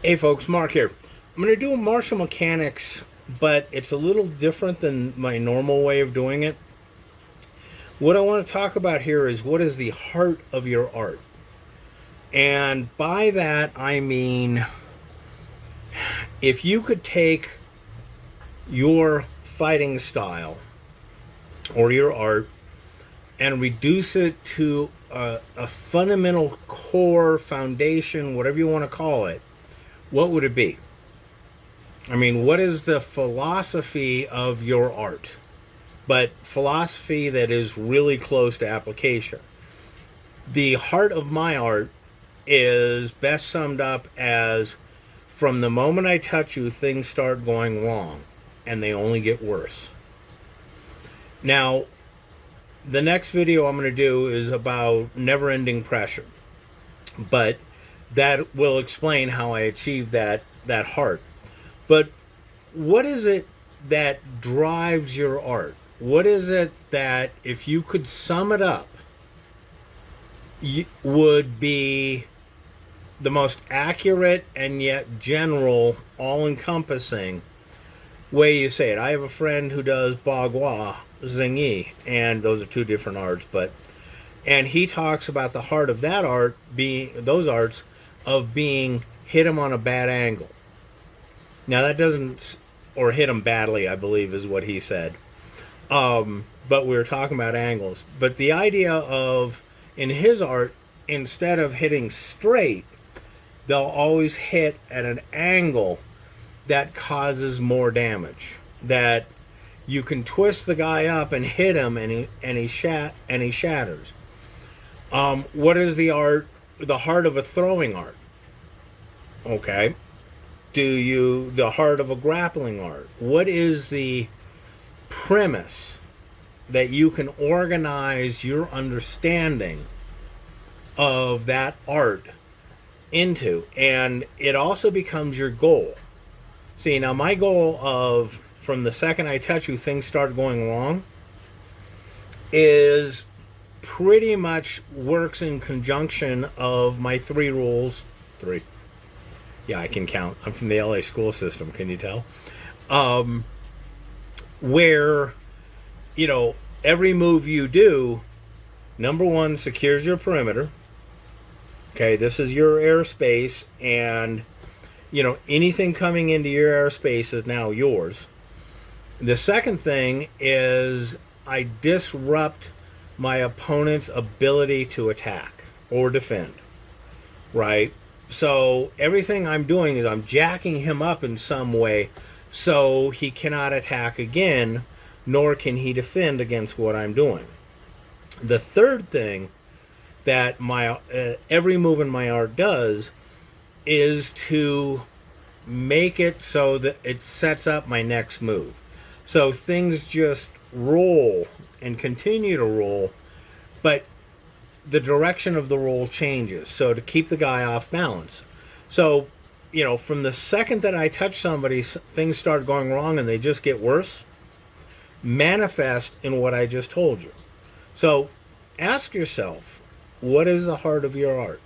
Hey folks, Mark here. I'm going to do martial mechanics, but it's a little different than my normal way of doing it. What I want to talk about here is what is the heart of your art. And by that I mean if you could take your fighting style or your art and reduce it to a fundamental core foundation, whatever you want to call it, what would it be? I mean, what is the philosophy of your art? But philosophy that is really close to application. The heart of my art is best summed up as from the moment I touch you, things start going wrong and they only get worse. Now, the next video I'm going to do is about never ending pressure. But that will explain how I achieve that heart. But what is it that drives your art? What is it that, if you could sum it up, would be the most accurate and yet general, all-encompassing way you say it? I have a friend who does Bagua Zingi, and those are two different arts, and he talks about the heart of that art being those arts of being hit him on a bad angle. Now that doesn't, or hit him badly, I believe is what he said. But we were talking about angles. But the idea of, in his art, instead of hitting straight, they'll always hit at an angle that causes more damage. That you can twist the guy up and hit him, and he shatters. What is the heart of a throwing art? Okay. The heart of a grappling art? What is the premise that you can organize your understanding of that art into? And it also becomes your goal. See, now my goal of, from the second I touch you, things start going wrong, is pretty much works in conjunction of my three rules. Three. Yeah, I can count. I'm from the LA school system, can you tell? Where, every move you do, number one, secures your perimeter. Okay, this is your airspace, and, anything coming into your airspace is now yours. The second thing is I disrupt my opponent's ability to attack or defend, right? So everything I'm doing is I'm jacking him up in some way so he cannot attack again, nor can he defend against what I'm doing. The third thing that my every move in my art does is to make it so that it sets up my next move. So things just roll and continue to roll, but the direction of the roll changes, so to keep the guy off balance. So, from the second that I touch somebody, things start going wrong and they just get worse. Manifest in what I just told you. So ask yourself, what is the heart of your art?